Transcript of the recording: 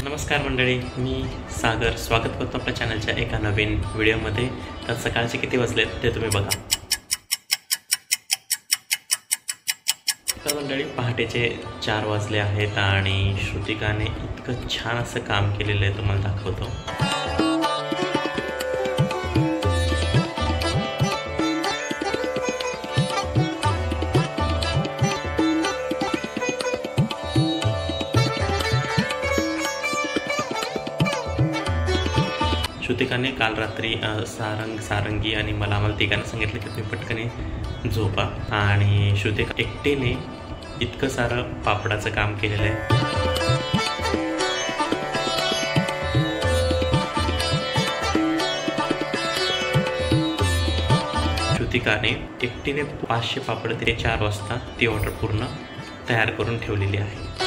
नमस्कार मंडळी, मी सागर स्वागत करतो आपल्या चॅनलच्या एका नवीन व्हिडिओमध्ये। तर सकाळचे किती वाजलेत ते तुम्ही बघा। तर मंडळी, पहाटेचे 4 वाजले आहेत आणि श्रुतिकाने इतकं छान असं काम केलेलं आहे, तुम्हाला दाखवतो। श्रुतिकाने काल रात्री सारंगी आणि आम्हाला तिघांना सांगितलं की तुम्ही पटकन झोपा, आणि श्रुतिका एकटीने इतकं सारं पापडाचं काम केलेलं आहे। श्रुतिकाने एकटीने 500 पापड ते 4 वाजता ती ऑर्डर पूर्ण तयार करून ठेवलेली आहे।